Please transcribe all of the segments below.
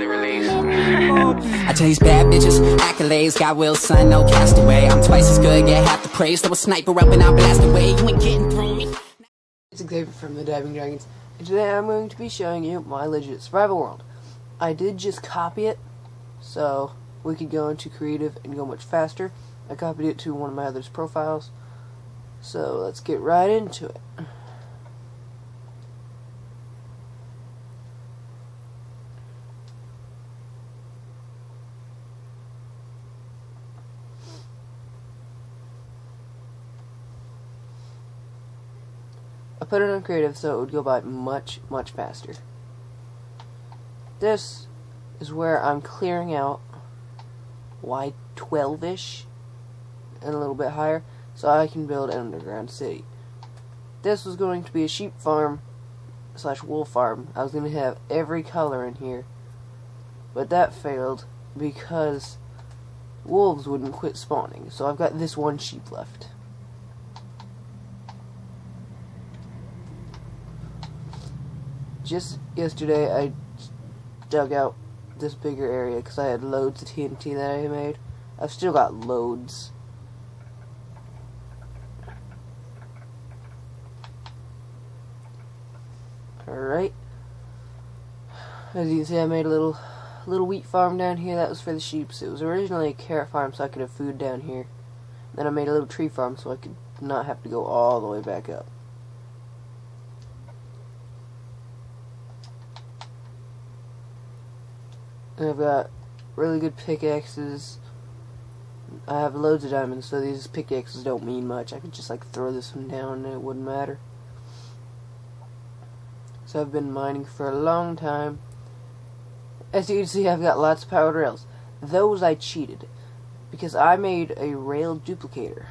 Newly released. I chase bad bitches, accolades, got will, son, no castaway. I'm twice as good, get half the praise. Throw a sniper up and I'll blast away. You ain't getting through me. It's Xavier from the Diving Dragons, and today I'm going to be showing you my legit survival world. I did just copy it, so we could go into creative and go much faster. I copied it to one of my other's profiles, so let's get right into it. I put it on creative so it would go by much faster. This is where I'm clearing out Y12-ish and a little bit higher so I can build an underground city. This was going to be a sheep farm / wool farm. I was going to have every color in here, but that failed because wolves wouldn't quit spawning, so I've got this one sheep left. Just yesterday I dug out this bigger area because I had loads of TNT that I made. I've still got loads. Alright. As you can see, I made a little wheat farm down here. That was for the sheep. So it was originally a carrot farm so I could have food down here. Then I made a little tree farm so I could not have to go all the way back up. And I've got really good pickaxes. I have loads of diamonds, so these pickaxes don't mean much. I could just like throw this one down and it wouldn't matter. So I've been mining for a long time. As you can see, I've got lots of powered rails. Those I cheated because I made a rail duplicator.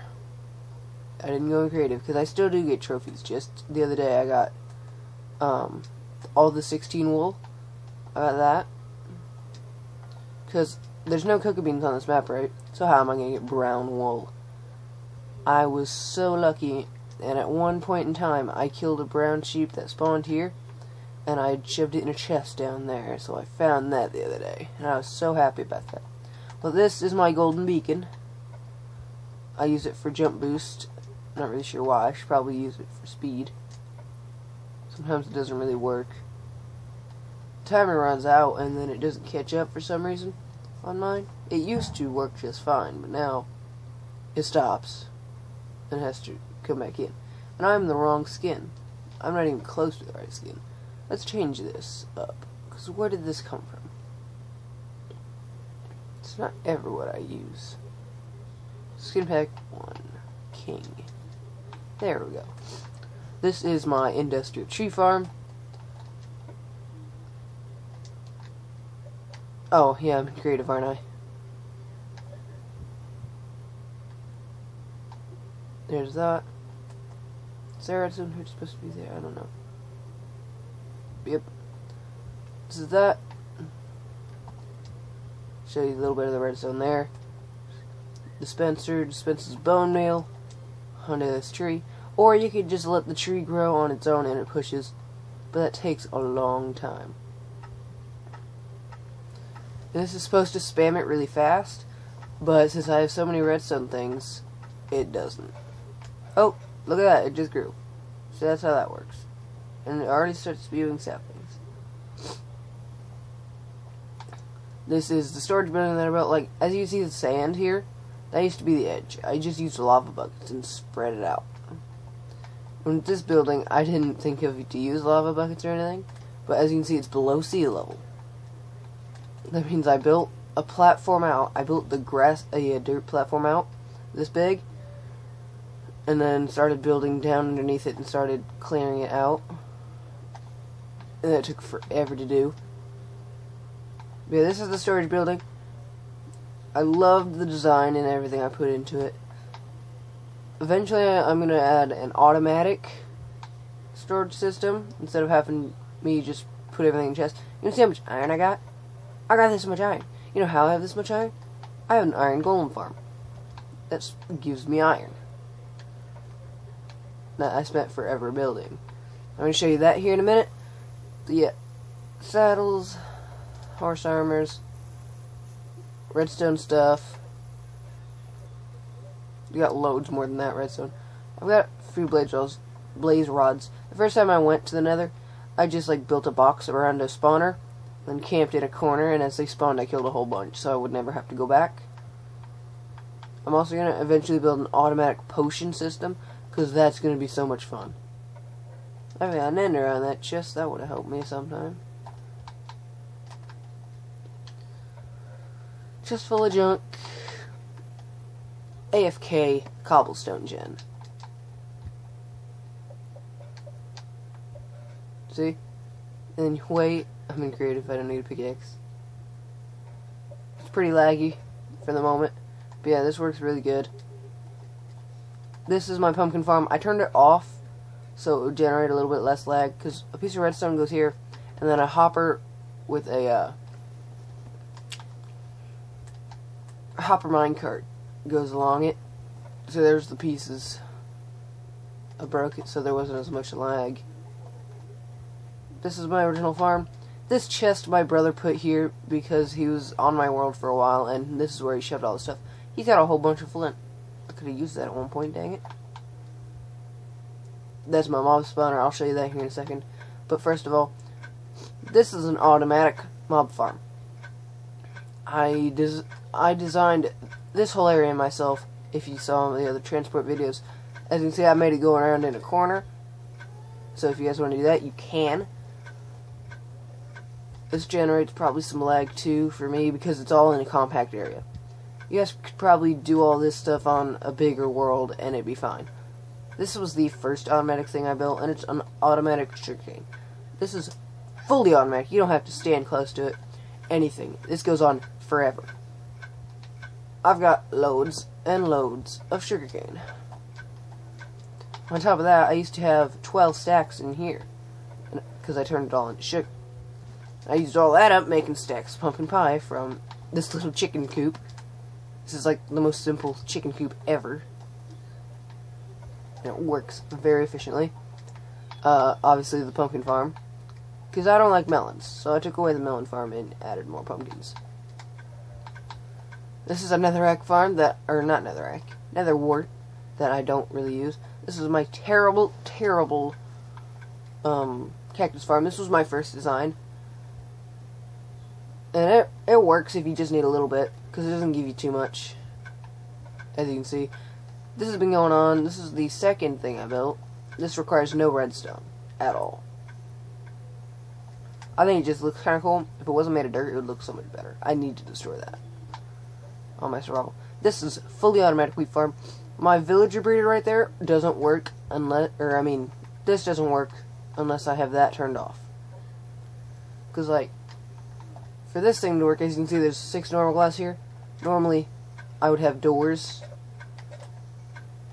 I didn't go in creative because I still do get trophies. Just the other day I got all the 16 wool. I got that. Because there's no cocoa beans on this map, right? So how am I going to get brown wool? I was so lucky, and at one point in time, I killed a brown sheep that spawned here, and I shoved it in a chest down there, so I found that the other day, and I was so happy about that. Well, this is my golden beacon. I use it for jump boost. Not really sure why. I should probably use it for speed. Sometimes it doesn't really work. Timer runs out and then it doesn't catch up for some reason on mine. It used to work just fine, but now it stops and has to come back in. And I'm the wrong skin. I'm not even close to the right skin. Let's change this up, because where did this come from? It's not ever what I use. Skin pack 1 king. There we go. This is my industrial tree farm. Oh, yeah, I'm creative, aren't I? There's that. Is there redstone here supposed to be there? I don't know. Yep. This is that. Show you a little bit of the redstone there. Dispenser dispenses bone meal onto this tree. Or you could just let the tree grow on its own and it pushes. But that takes a long time. This is supposed to spam it really fast, but since I have so many redstone things, it doesn't. Oh, look at that, it just grew. So that's how that works. And it already starts spewing saplings. This is the storage building that I built. Like, as you see the sand here, that used to be the edge. I just used lava buckets and spread it out. With this building, I didn't think of to use lava buckets or anything, but as you can see, it's below sea level. That means I built a platform out. I built a dirt platform out this big, and then started building down underneath it and started clearing it out. And that took forever to do. But yeah, this is the storage building. I loved the design and everything I put into it. Eventually, I'm going to add an automatic storage system instead of having me just put everything in chests. You can see how much iron I got? I got this much iron. You know how I have this much iron? I have an iron golem farm. That gives me iron. That I spent forever building. I'm going to show you that here in a minute. But yeah, saddles, horse armors, redstone stuff. You got loads more than that redstone. I've got a few blaze rods. The first time I went to the Nether, I just like built a box around a spawner, then camped in a corner, and as they spawned, I killed a whole bunch, so I would never have to go back. I'm also gonna eventually build an automatic potion system, because that's gonna be so much fun. I've got an ender on that chest. That would have helped me sometime. Chest full of junk. AFK cobblestone gen. See? And then wait. I'm in creative. I don't need a pickaxe. It's pretty laggy for the moment. But yeah, this works really good. This is my pumpkin farm. I turned it off so it would generate a little bit less lag, because a piece of redstone goes here, and then a hopper with a hopper minecart goes along it. So there's the pieces. I broke it so there wasn't as much lag. This is my original farm. This chest my brother put here because he was on my world for a while, and this is where he shoved all the stuff. He's got a whole bunch of flint. I could have used that at one point, dang it. That's my mob spawner. I'll show you that here in a second. But first of all, this is an automatic mob farm. I designed this whole area myself. If you saw the other transport videos, as you can see, I made it go around in a corner. So if you guys want to do that, you can. This generates probably some lag too for me because it's all in a compact area. You guys could probably do all this stuff on a bigger world and it'd be fine. This was the first automatic thing I built, and it's an automatic sugarcane. This is fully automatic. You don't have to stand close to it. Anything. This goes on forever. I've got loads and loads of sugarcane. On top of that, I used to have 12 stacks in here because I turned it all into sugar. I used all that up making stacks of pumpkin pie from this little chicken coop. This is like the most simple chicken coop ever. And it works very efficiently. Obviously the pumpkin farm, because I don't like melons, so I took away the melon farm and added more pumpkins. This is a netherrack farm that, or not netherrack, nether wart that I don't really use. This is my terrible cactus farm. This was my first design, and it works if you just need a little bit, because it doesn't give you too much. As you can see, this has been going on. This is the second thing I built. This requires no redstone at all. I think it just looks kind of cool. If it wasn't made of dirt, it would look so much better. I need to destroy that on my survival. This is fully automatic wheat farm. My villager breeder right there doesn't work unless, this doesn't work unless I have that turned off. Because, like, for this thing to work, as you can see, there's 6 normal glass here. Normally, I would have doors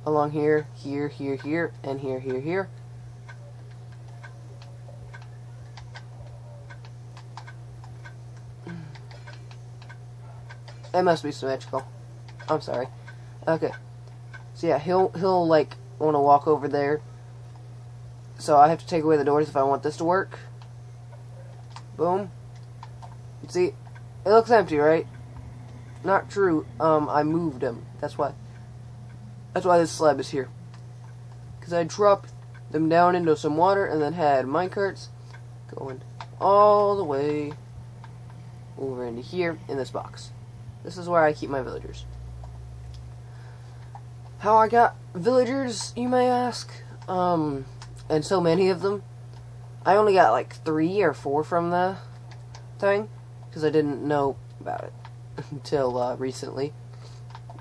along here, here, here, here, and here, here, here. It must be symmetrical. I'm sorry. Okay. So yeah, he'll like want to walk over there. So I have to take away the doors if I want this to work. Boom. See, it looks empty, right? Not true. I moved them. That's why. That's why this slab is here. Because I dropped them down into some water and then had minecarts going all the way over into here in this box. This is where I keep my villagers. How I got villagers, you may ask? And so many of them. I only got like 3 or 4 from the thing, because I didn't know about it until recently.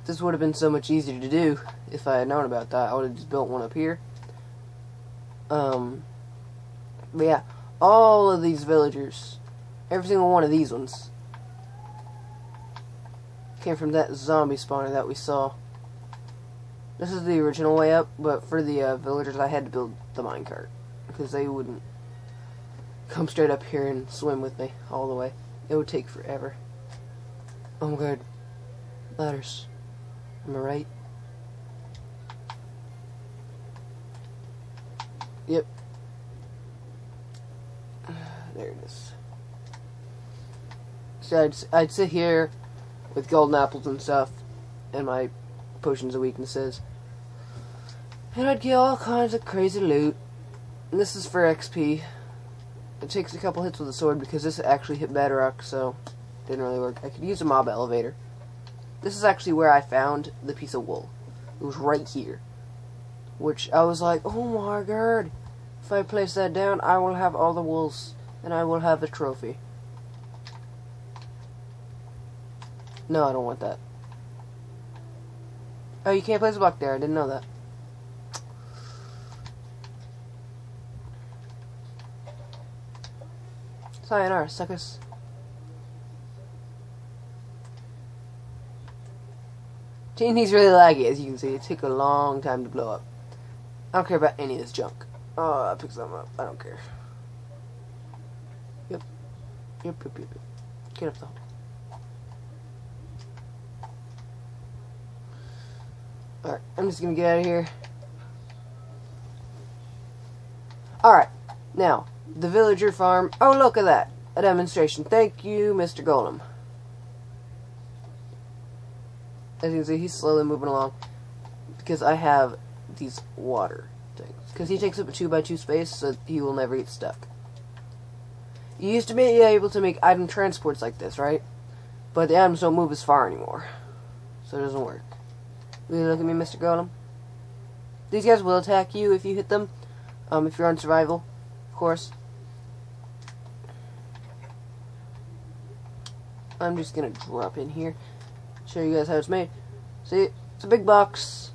This would have been so much easier to do if I had known about that. I would have just built one up here. But yeah, all of these villagers, every single one of these ones, came from that zombie spawner that we saw. This is the original way up, but for the villagers I had to build the minecart, because they wouldn't come straight up here and swim with me all the way. It would take forever. Oh my god. Ladders. Am I right? Yep. There it is. So I'd sit here with golden apples and stuff, and my potions of weaknesses, and I'd get all kinds of crazy loot. And this is for XP. It takes a couple hits with a sword because this actually hit bedrock, so it didn't really work. I could use a mob elevator. This is actually where I found the piece of wool. It was right here, which I was like, oh my god, if I place that down, I will have all the wools, and I will have a trophy. No, I don't want that. Oh, you can't place a block there. I didn't know that. Sayonara, suckers. TNT's really laggy, as you can see. It took a long time to blow up. I don't care about any of this junk. Oh, I picked something up. I don't care. Yep. Get up the hole. Alright, I'm just gonna get out of here. Alright, now, the villager farm. Oh, look at that. A demonstration. Thank you, Mr. Golem. As you can see, he's slowly moving along because I have these water things. Because he takes up a 2x2 space, so he will never get stuck. You used to be able to make item transports like this, right? But the items don't move as far anymore, so it doesn't work. Will you look at me, Mr. Golem? These guys will attack you if you hit them, if you're on survival, of course. I'm just gonna drop in here, show you guys how it's made. See, it's a big box,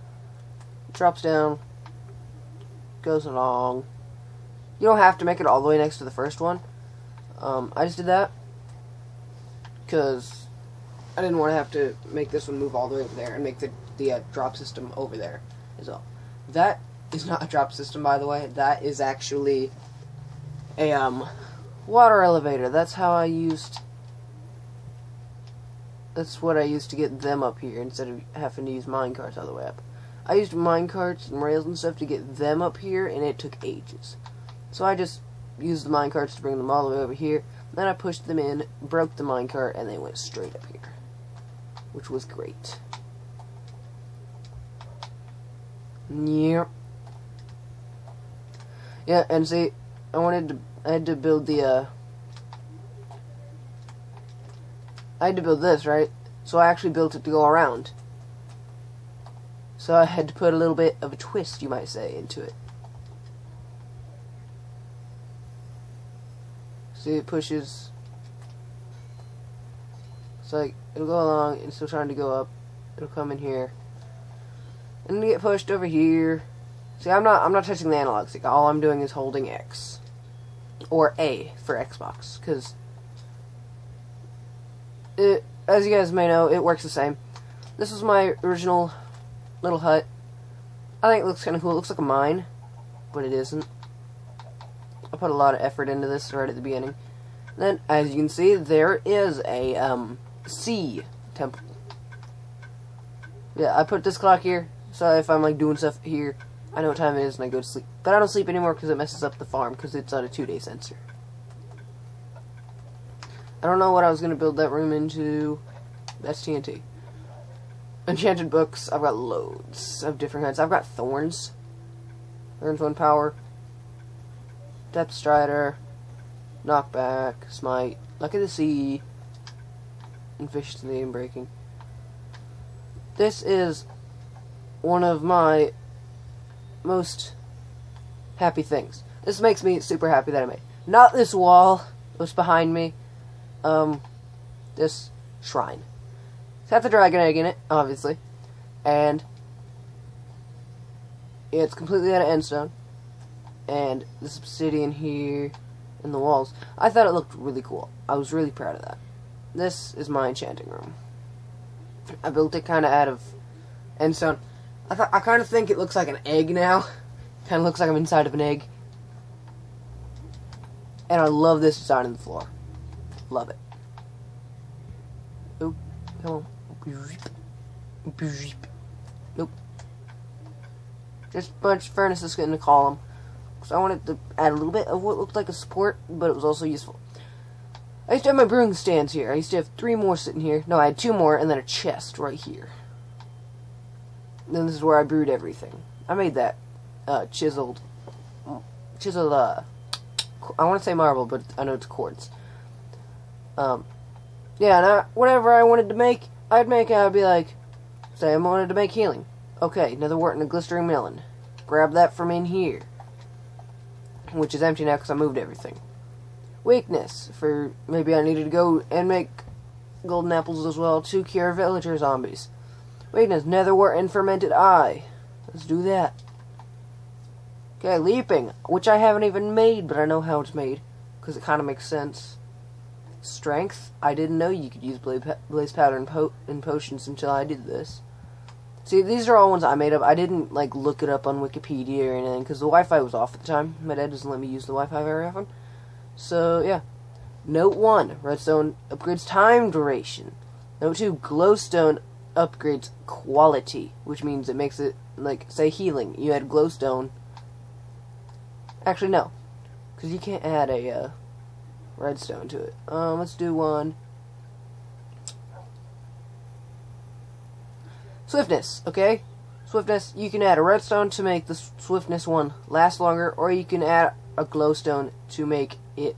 drops down, goes along. You don't have to make it all the way next to the first one. I just did that because I didn't want to have to make this one move all the way over there and make the drop system over there as well. That is not a drop system, by the way. That is actually a water elevator. That's how I used. That's what I used to get them up here instead of having to use minecarts all the way up. I used minecarts and rails and stuff to get them up here, and it took ages. So I just used the minecarts to bring them all the way over here. Then I pushed them in, broke the minecart, and they went straight up here, which was great. Yep. Yeah, and see, I had to build this, right? So I actually built it to go around. So I had to put a little bit of a twist, you might say, into it. See, it pushes. It's like, it'll go along, and it's still trying to go up. It'll come in here. And then get pushed over here. See, I'm not touching the analog stick. All I'm doing is holding X. Or A for Xbox, because as you guys may know, it works the same. This is my original little hut. I think it looks kind of cool. It looks like a mine, but it isn't. I put a lot of effort into this right at the beginning. Then, as you can see, there is a sea temple. Yeah, I put this clock here, so if I'm like doing stuff here, I know what time it is and I go to sleep. But I don't sleep anymore because it messes up the farm because it's on a 2-day sensor. I don't know what I was going to build that room into. That's TNT. Enchanted books. I've got loads of different kinds. I've got thorns. Thorns 1 power. Depth Strider. Knockback. Smite. Luck of the Sea. And Fish to the Inbreaking. This is one of my most happy things. This makes me super happy that I made. Not this wall. What's behind me. This shrine. It's got the dragon egg in it, obviously. And it's completely out of endstone. And this obsidian here in the walls. I thought it looked really cool. I was really proud of that. This is my enchanting room. I built it kind of out of endstone. I kind of think it looks like an egg now. Kind of looks like I'm inside of an egg. And I love this design on the floor. Love it. Oop, come on. Nope. Just a bunch of furnaces in the column. So I wanted to add a little bit of what looked like a support, but it was also useful. I used to have my brewing stands here. I used to have 3 more sitting here. No, I had 2 more, and then a chest right here. And then this is where I brewed everything. I made that chiseled, I want to say marble, but I know it's quartz. Yeah, and whatever I wanted to make, I'd be like, say I wanted to make healing. Okay, Netherwort and a glistering melon. Grab that from in here. Which is empty now because I moved everything. Weakness, for maybe I needed to go and make golden apples as well to cure villager zombies. Weakness, Netherwort and fermented eye. Let's do that. Okay, leaping, which I haven't even made, but I know how it's made, because it kind of makes sense. Strength, I didn't know you could use blaze powder and potions until I did this. See, these are all ones I made up. I didn't, like, look it up on Wikipedia or anything, because the Wi-Fi was off at the time. My dad doesn't let me use the Wi-Fi very often. So, yeah. Note 1, redstone upgrades time duration. Note 2, glowstone upgrades quality, which means it makes it, like, say healing. You add glowstone. Actually, no, because you can't add a redstone to it. Let's do one. Swiftness, okay? Swiftness, you can add a redstone to make the swiftness one last longer, or you can add a glowstone to make it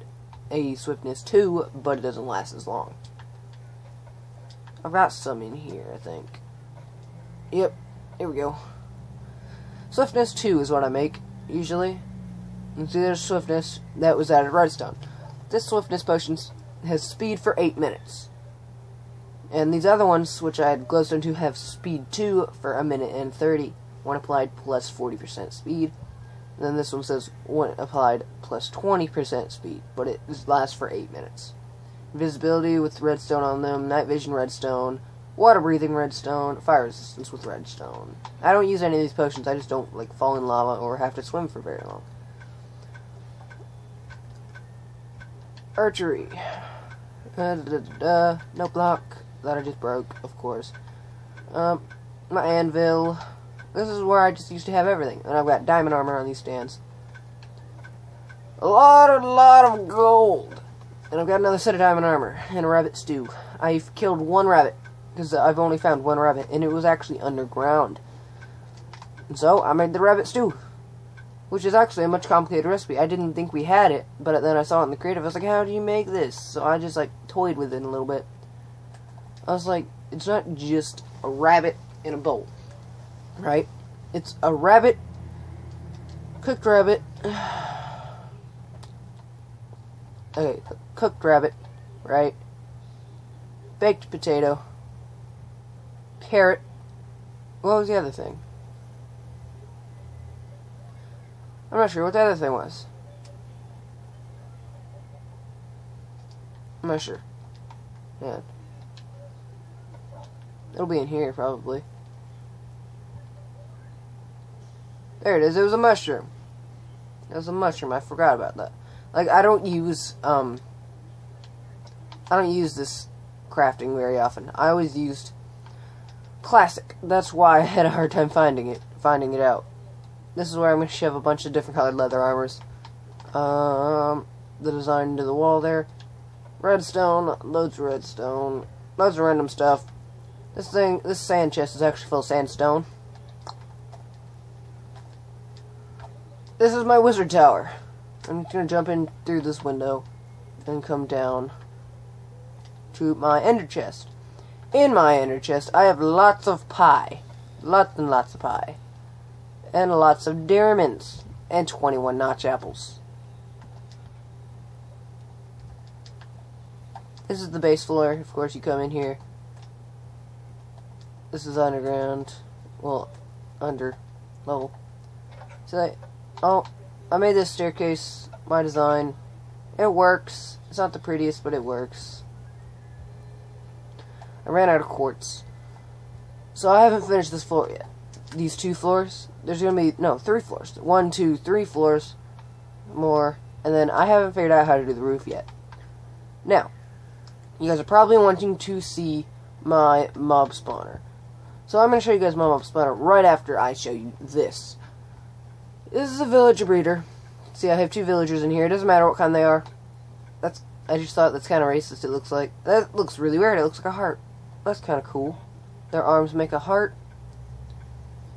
a swiftness 2, but it doesn't last as long. I've got some in here, I think. Yep, here we go. Swiftness 2 is what I make, usually. And see, there's swiftness that was added redstone. This swiftness potion has speed for 8 minutes. And these other ones, which I had glowstone to, have speed 2 for 1 minute and 30. One applied plus 40% speed. And then this one says one applied plus 20% speed, but it lasts for 8 minutes. Invisibility with redstone on them, night vision redstone, water breathing redstone, fire resistance with redstone. I don't use any of these potions, I just don't like fall in lava or have to swim for very long. Archery. No block. That I just broke, of course. My anvil. This is where I just used to have everything. And I've got diamond armor on these stands. A lot of gold. And I've got another set of diamond armor. And a rabbit stew. I've killed 1 rabbit. Because I've only found 1 rabbit. And it was actually underground. And so, I made the rabbit stew. Which is actually a much complicated recipe. I didn't think we had it. But then I saw it in the creative. I was like, how do you make this? So I just, like, toyed with it a little bit. I was like, it's not just a rabbit in a bowl, right? It's a rabbit, cooked rabbit, okay, cooked rabbit, right? Baked potato, carrot, what was the other thing? I'm not sure what the other thing was. I'm not sure. Yeah. It'll be in here, probably. There it is. It was a mushroom. It was a mushroom. I forgot about that. Like, I don't use this crafting very often. I always used classic. That's why I had a hard time finding it out. This is where I'm going to shove a bunch of different colored leather armors. The design into the wall there. Redstone. Loads of redstone. Loads of random stuff. This sand chest is actually full of sandstone. This is my wizard tower. I'm just gonna jump in through this window and come down to my ender chest. In my ender chest, I have lots of pie. Lots and lots of pie. And lots of diamonds. And 21 notch apples. This is the base floor. Of course, you come in here. This is underground. Well, under level. So, I made this staircase. My design. It works. It's not the prettiest, but it works. I ran out of quartz. So I haven't finished this floor yet. These 2 floors. There's gonna be, no, 3 floors. 1, 2, 3 floors more. And then I haven't figured out how to do the roof yet. Now, you guys are probably wanting to see my mob spawner. So I'm going to show you guys my mob spawner right after I show you this. This is a villager breeder. See, I have 2 villagers in here. It doesn't matter what kind they are. That's I just thought that's kind of racist. It looks like that looks really weird. It looks like a heart. That's kind of cool. Their arms make a heart.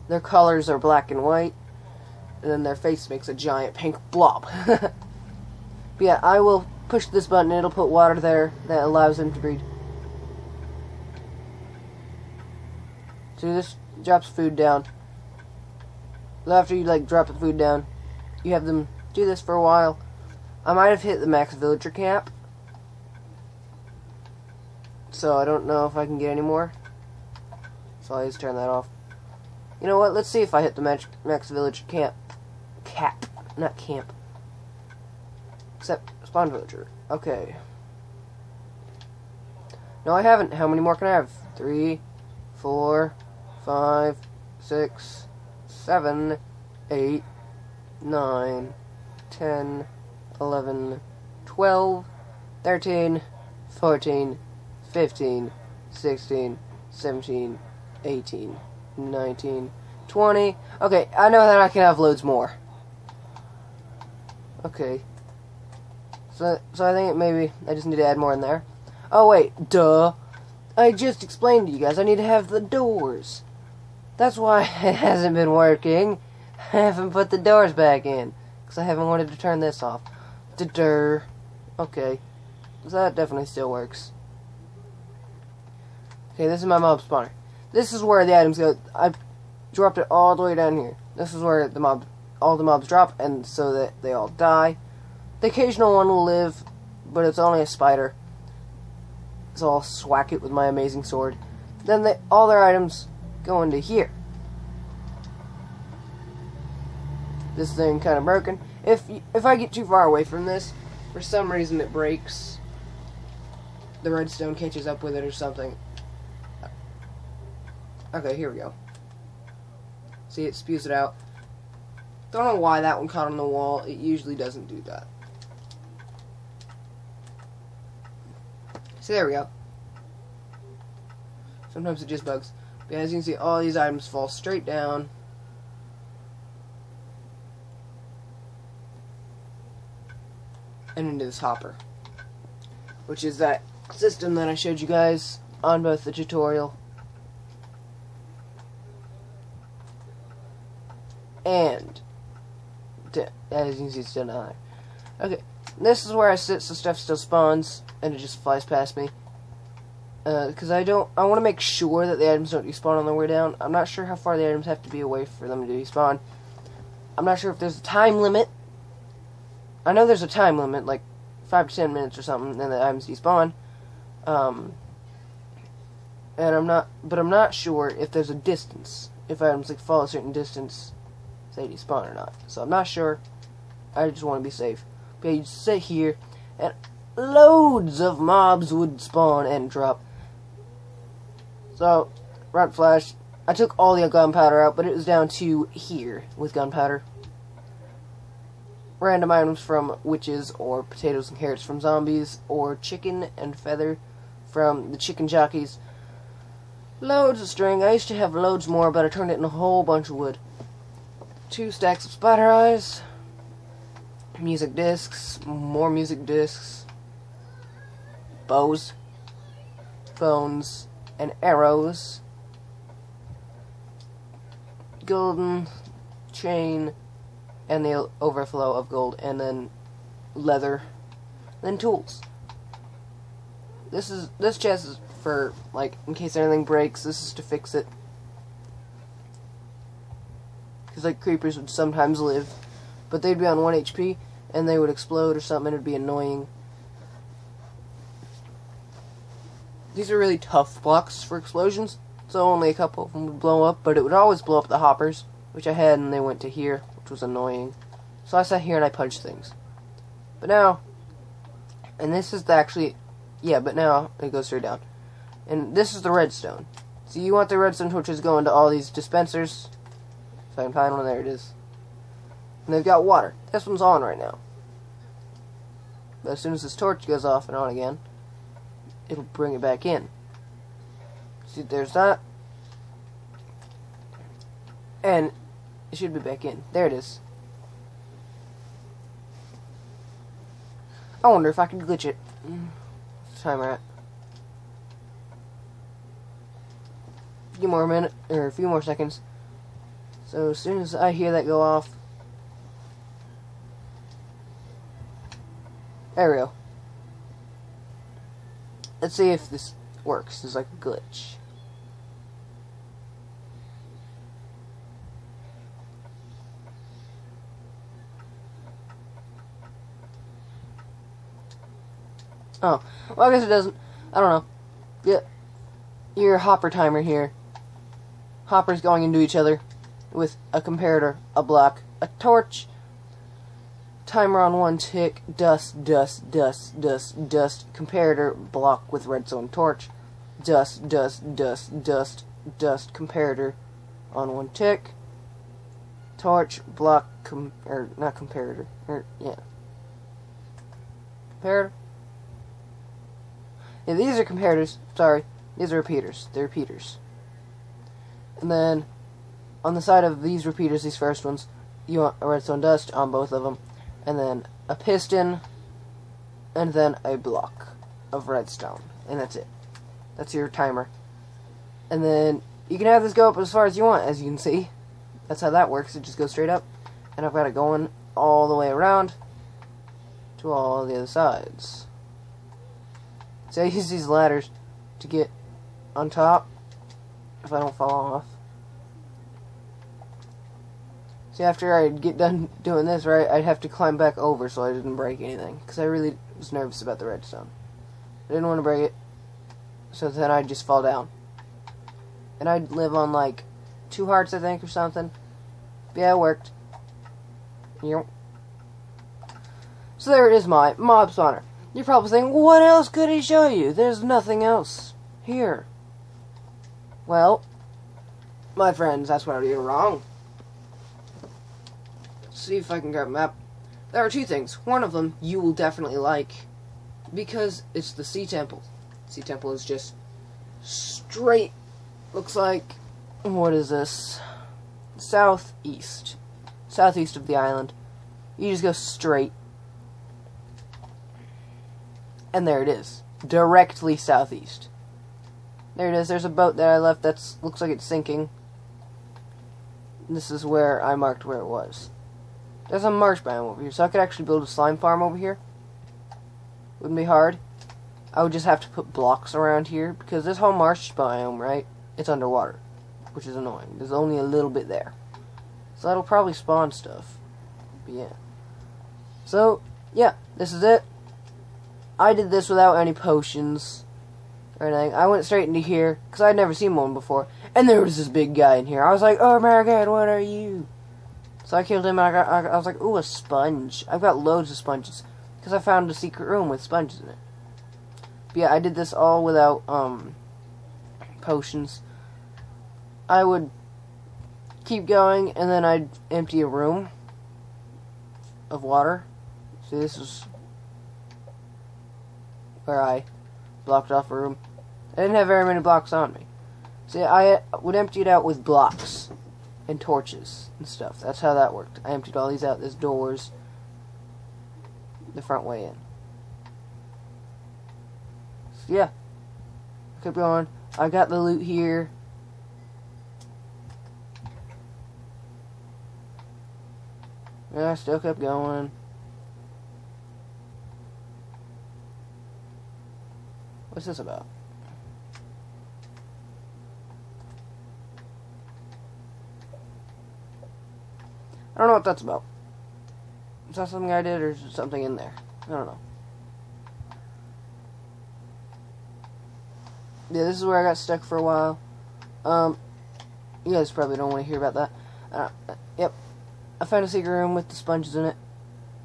Their colors are black and white, and then their face makes a giant pink blob. But yeah, I will push this button and it'll put water there that allows them to breed. So this drops food down. After you like drop the food down, you have them do this for a while. I might have hit the max villager cap, so I don't know if I can get any more. So I'll just turn that off. You know what? Let's see if I hit the max villager cap, not camp. Except spawn villager. Okay. No, I haven't. How many more can I have? 3, 4, 5, 6, 7, 8, 9, 10, 11, 12, 13, 14, 15, 16, 17, 18, 19, 20. Okay, I know that I can have loads more. Okay. So I think maybe I just need to add more in there. Oh wait, duh. I just explained to you guys I need to have the doors. That's why it hasn't been working. I haven't put the doors back in. Because I haven't wanted to turn this off. Duh. Okay. So that definitely still works. Okay, this is my mob spawner. This is where the items go. I dropped it all the way down here. This is where all the mobs drop, and so that they all die. The occasional one will live, but it's only a spider. So I'll swack it with my amazing sword. Then all their items go into here. This thing kind of broken. If I get too far away from this, for some reason it breaks. The redstone catches up with it or something. Okay, here we go. See, it spews it out. Don't know why that one caught on the wall. It usually doesn't do that. So there we go. Sometimes it just bugs. But as you can see, all these items fall straight down. And into this hopper. Which is that system that I showed you guys on both the tutorial and as you can see, it's still not there. Okay, this is where I sit so stuff still spawns and it just flies past me. Because I want to make sure that the items don't despawn on their way down. I'm not sure how far the items have to be away for them to despawn. I'm not sure if there's a time limit. I know there's a time limit, like 5 to 10 minutes or something, and the items despawn. And I'm not sure if there's a distance. If items like fall a certain distance, they despawn or not. So I'm not sure. I just want to be safe. But you'd sit here, and loads of mobs would spawn and drop. So, right flash. I took all the gunpowder out, but it was down to here with gunpowder. Random items from witches, or potatoes and carrots from zombies, or chicken and feather from the chicken jockeys. Loads of string. I used to have loads more, but I turned it into a whole bunch of wood. 2 stacks of spider eyes. Music discs. More music discs. Bows. Bones. And arrows. Golden chain. And the overflow of gold. And then leather. Then tools. This chest is for, like, in case anything breaks. This is to fix it. Because, like, creepers would sometimes live. But they'd be on 1 HP. And they would explode or something. It would be annoying. These are really tough blocks for explosions. So only a couple of them would blow up. But it would always blow up the hoppers. Which I had, and they went to here. Which was annoying. So I sat here and I punched things. But now... And this is actually... Yeah, but now it goes straight down. And this is the redstone. So you want the redstone torches going to all these dispensers. If I can find one, there it is. And they've got water. This one's on right now. But as soon as this torch goes off and on again, it'll bring it back in. See, there's that. And it should be back in. There it is. I wonder if I can glitch it. Timer at. A few more minutes, or a few more seconds. So as soon as I hear that go off, there we go. Let's see if this works. There's like a glitch. Oh, well, I guess it doesn't. I don't know. Yeah, your hopper timer here. Hoppers going into each other with a comparator, a block, a torch. Timer on 1 tick. Dust, dust, dust, dust, dust. Comparator, block with redstone torch. Dust, dust, dust, dust, dust. Comparator on 1 tick. Torch, block, or not comparator. Yeah. Comparator. Yeah, these are comparators. Sorry, these are repeaters. They're repeaters. And then, on the side of these repeaters, these first ones, you want a redstone dust on both of them. And then a piston, and then a block of redstone. And that's it. That's your timer. And then, you can have this go up as far as you want, as you can see. That's how that works. It just goes straight up. And I've got it going all the way around to all the other sides. So I use these ladders to get on top if I don't fall off. See, after I get done doing this, right, I'd have to climb back over so I didn't break anything. Because I really was nervous about the redstone. I didn't want to break it, so then I'd just fall down. And I'd live on, like, 2 hearts, I think, or something. But yeah, it worked. Yep. So there it is, my mob spawner. You're probably thinking, what else could he show you? There's nothing else here. Well, my friends, that's where you're wrong. Let's see if I can grab a map. There are 2 things. One of them you will definitely like, because it's the Sea Temple. Sea Temple is just straight, looks like, what is this? Southeast. Southeast of the island. You just go straight. And there it is. Directly southeast. There it is. There's a boat that I left that looks like it's sinking. This is where I marked where it was. There's a marsh biome over here, so I could actually build a slime farm over here. Wouldn't be hard. I would just have to put blocks around here, because this whole marsh biome, right, it's underwater, which is annoying. There's only a little bit there. So that'll probably spawn stuff. But yeah. So, yeah, this is it. I did this without any potions or anything. I went straight into here, because I'd never seen one before. And there was this big guy in here. I was like, oh my god, what are you? So I killed him, and I was like, ooh, a sponge. I've got loads of sponges, because I found a secret room with sponges in it. But yeah, I did this all without, potions. I would keep going, and then I'd empty a room of water. See, this is where I blocked off a room. I didn't have very many blocks on me. See, I would empty it out with blocks and torches and stuff. That's how that worked. I emptied all these out. There's doors the front way in. So yeah, I kept going. I got the loot here. And I still kept going. What's this about? I don't know what that's about. Is that something I did, or is there something in there? I don't know. Yeah, this is where I got stuck for a while. You guys probably don't want to hear about that. Yep. I found a secret room with the sponges in it.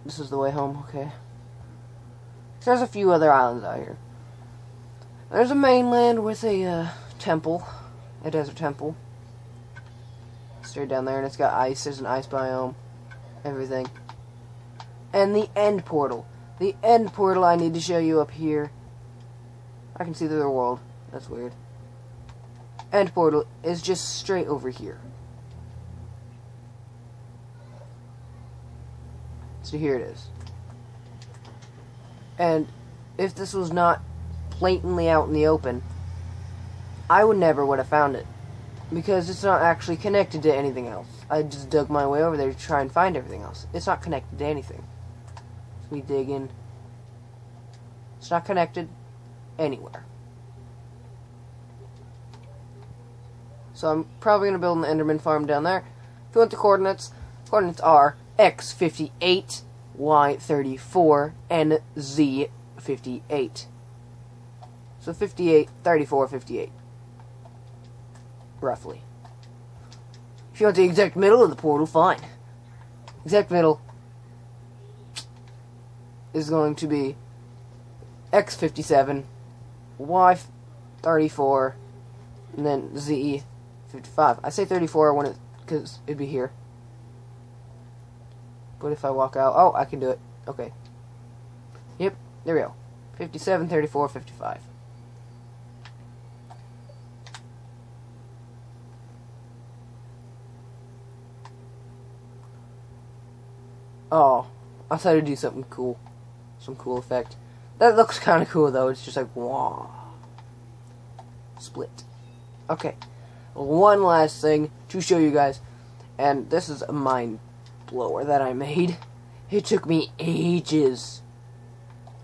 This is the way home, okay. There's a few other islands out here. There's a mainland with a temple, a desert temple. Straight down there, and it's got ice. There's an ice biome, everything. And the end portal. The end portal I need to show you up here. I can see through the world. That's weird. End portal is just straight over here. So here it is. And if this was not blatantly out in the open, I would have found it. Because it's not actually connected to anything else. I just dug my way over there to try and find everything else. It's not connected to anything. Let me dig in. It's not connected anywhere. So I'm probably going to build an Enderman farm down there. If you want the coordinates are x58, y34, and z58. So 58, 34, 58. Roughly. If you want the exact middle of the portal, fine. Exact middle is going to be x57, y34, and then z55. I say 34 when because it'd be here. But if I walk out, oh, I can do it. Okay. Yep, there we go. 57, 34, 55. Oh, I thought I'd do something cool. Some cool effect. That looks kind of cool, though. It's just like, wow. Split. Okay. One last thing to show you guys. And this is a mind blower that I made. It took me ages.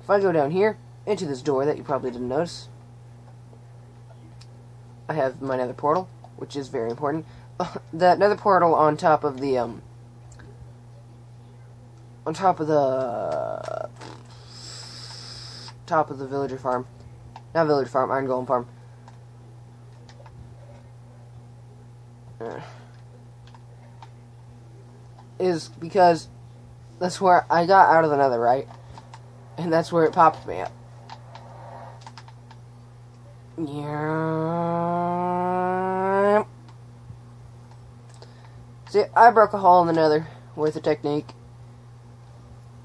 If I go down here, into this door that you probably didn't notice, I have my nether portal, which is very important. That nether portal on top of the, top of the villager farm. Not villager farm, iron golem farm. Is because that's where I got out of the nether, right? And that's where it popped me up. Yeah. See, I broke a hole in the nether with a technique.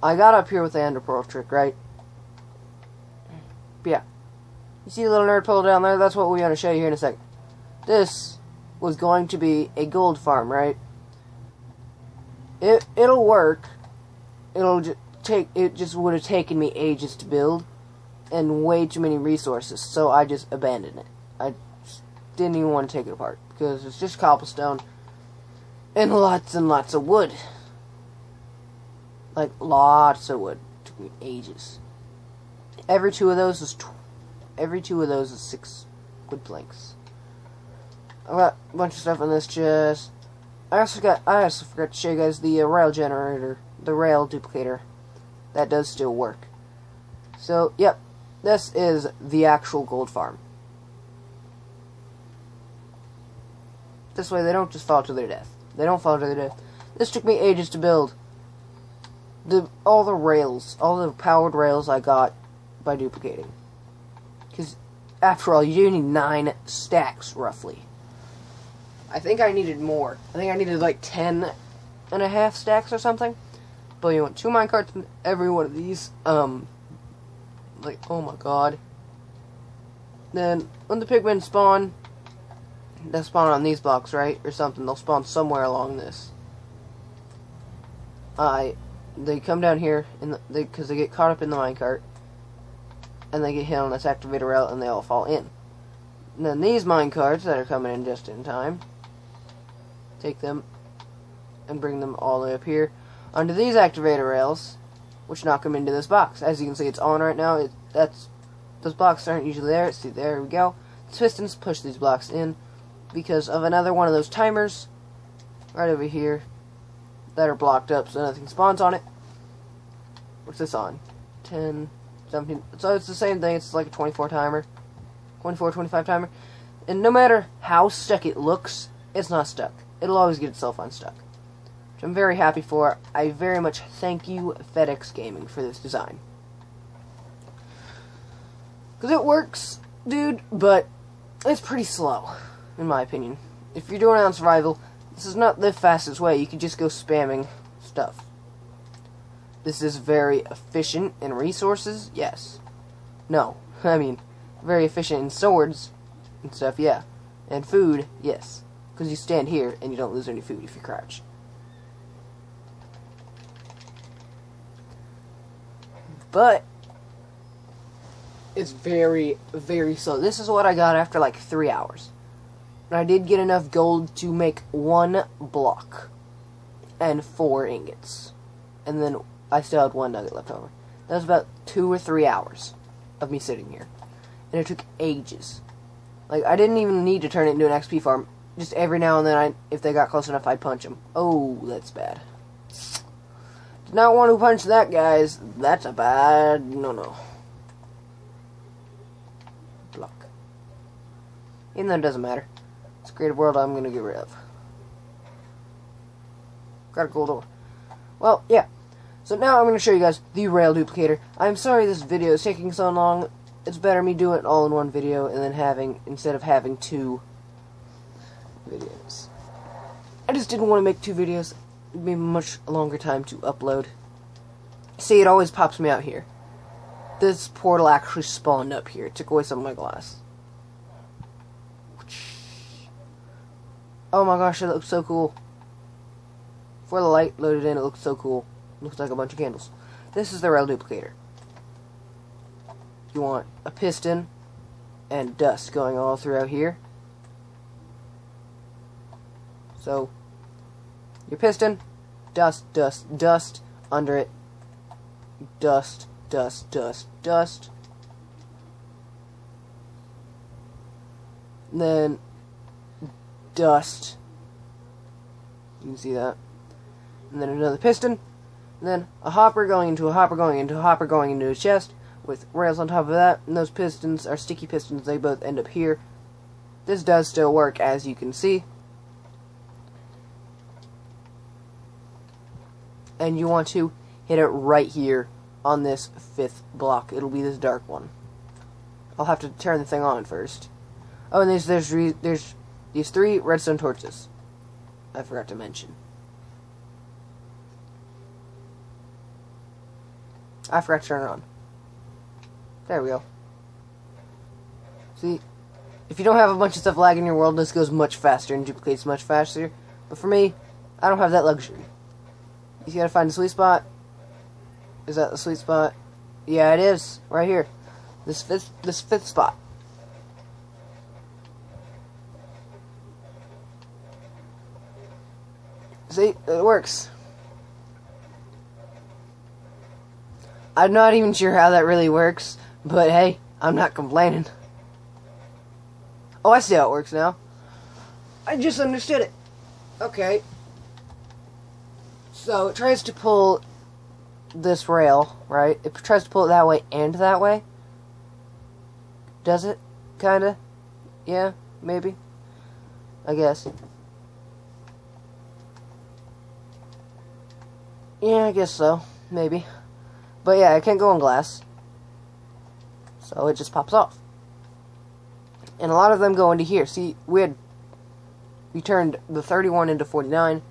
I got up here with the ender pearl trick, right? But yeah. You see the little nerd pearl down there? That's what we're going to show you here in a second. This was going to be a gold farm, right? It'll work. It just would have taken me ages to build and way too many resources, so I just abandoned it. I didn't even want to take it apart because it's just cobblestone and lots of wood. Like, lots of wood. It took me ages. Every two of those is 6 wood planks. I got a bunch of stuff in this chest. I also forgot to show you guys the rail generator, the rail duplicator. That does still work. So, yep, this is the actual gold farm. This way they don't just fall to their death. They don't fall to their death. This took me ages to build. All the powered rails I got by duplicating. Because, after all, you do need 9 stacks, roughly. I think I needed more. I think I needed like 10.5 stacks or something. But you want 2 minecarts in every one of these. Like, oh my god. Then, when the pigmen spawn, they'll spawn on these blocks, right? Or something. They'll spawn somewhere along this. They come down here because they get caught up in the minecart, and they get hit on this activator rail, and they all fall in. And then these minecarts that are coming in just in time, take them and bring them all the way up here onto these activator rails, which knock them into this box. As you can see, it's on right now. Those blocks aren't usually there. See, there we go. The pistons push these blocks in because of another one of those timers right over here that are blocked up so nothing spawns on it. What's this on? 10, 17. So it's the same thing. It's like a 24 timer. 24, 25 timer. And no matter how stuck it looks, it's not stuck. It'll always get itself unstuck. Which I'm very happy for. I very much thank you, FedEx Gaming, for this design. Because it works, dude, but it's pretty slow, in my opinion. If you're doing it on survival, this is not the fastest way. You can just go spamming stuff. This is very efficient in resources, yes. No, I mean, very efficient in swords and stuff, yeah. And food, yes. Because you stand here and you don't lose any food if you crouch. But It's very, very slow. This is what I got after like 3 hours. And I did get enough gold to make 1 block and 4 ingots. And then I still had 1 nugget left over. That was about 2 or 3 hours of me sitting here. And it took ages. Like, I didn't even need to turn it into an XP farm. Just every now and then, if they got close enough, I'd punch them. Oh, that's bad. Did not want to punch that, guys. That's a bad no-no. Block. Even though it doesn't matter. It's a creative world I'm going to get rid of. Got a gold ore. Well, yeah. So now I'm going to show you guys the rail duplicator. I'm sorry this video is taking so long. It's better me do it all in one video and then instead of having 2 videos. I just didn't want to make 2 videos. It'd be a much longer time to upload. See, it always pops me out here. This portal actually spawned up here. It took away some of my glass. Oh my gosh, it looks so cool. Before the light loaded in, it looked so cool. It looks like a bunch of candles. This is the rail duplicator. You want a piston and dust going all throughout here. So, your piston, dust, dust, dust, under it, dust, dust, dust, dust. And then, dust. You can see that. And then another piston. And then a hopper going into a hopper going into a hopper going into a chest with rails on top of that. And those pistons are sticky pistons. They both end up here. This does still work, as you can see. And you want to hit it right here on this 5th block. It'll be this dark one. I'll have to turn the thing on first. Oh, and there's these 3 redstone torches. I forgot to mention. I forgot to turn it on. There we go. See, if you don't have a bunch of stuff lag in your world, this goes much faster and duplicates much faster. But for me, I don't have that luxury. You gotta find the sweet spot. Is that the sweet spot? Yeah, it is. Right here. This fifth spot. See? It works. I'm not even sure how that really works, but hey, I'm not complaining. Oh, I see how it works now. I just understood it. Okay. So, it tries to pull this rail, right? It tries to pull it that way and that way. Does it? Kinda? Yeah, maybe. I guess. Yeah, I guess so. Maybe. But yeah, it can't go on glass. So it just pops off. And a lot of them go into here. See, we turned the 31 into 49.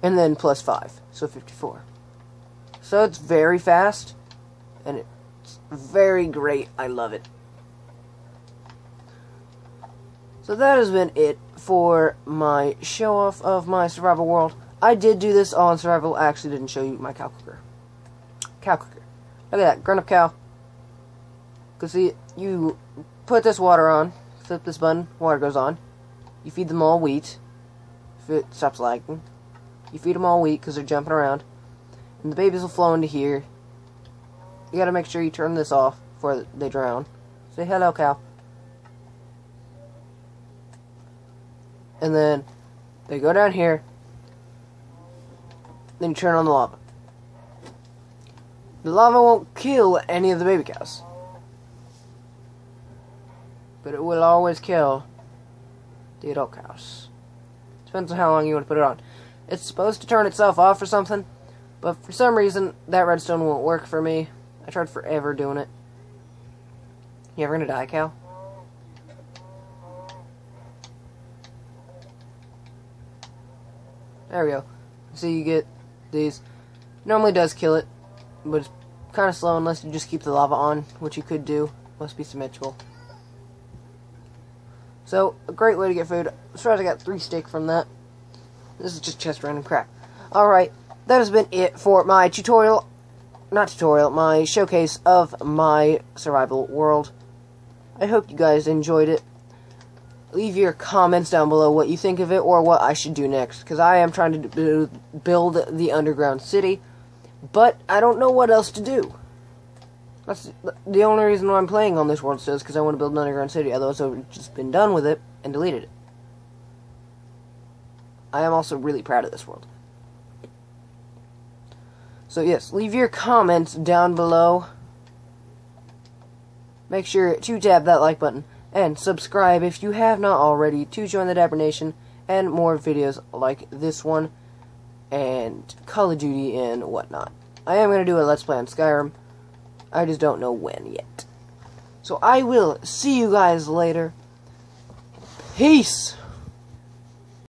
And then plus 5. So 54. So it's very fast. And it's very great. I love it. So that has been it for my show off of my survival world. I did do this on survival. I actually didn't show you my cow cooker. Cow cooker. Look at that. Grown up cow. Because see, you put this water on. Flip this button. Water goes on. You feed them all wheat. If it stops lagging. You feed them all wheat because they're jumping around. And the babies will flow into here. You gotta make sure you turn this off before they drown. Say hello, cow. And then they go down here. Then you turn on the lava. The lava won't kill any of the baby cows. But it will always kill the adult cows. Depends on how long you want to put it on. It's supposed to turn itself off or something. But for some reason, that redstone won't work for me. I tried forever doing it. You ever gonna die, cow? There we go. So you get these. Normally does kill it, but it's kind of slow unless you just keep the lava on, which you could do. Must be symmetrical. So, a great way to get food. I'm surprised I got 3 steak from that. This is just random crap. Alright, that has been it for my tutorial my showcase of my survival world. I hope you guys enjoyed it. Leave your comments down below what you think of it or what I should do next, because I am trying to build the underground city, but I don't know what else to do. That's the only reason why I'm playing on this world, is because I want to build an underground city, otherwise I would have just been done with it and deleted it. I am also really proud of this world. So yes, leave your comments down below. Make sure to tap that like button and subscribe if you have not already to join the Dapper Nation and more videos like this one and Call of Duty and whatnot. I am going to do a Let's Play on Skyrim. I just don't know when yet. So I will see you guys later. Peace!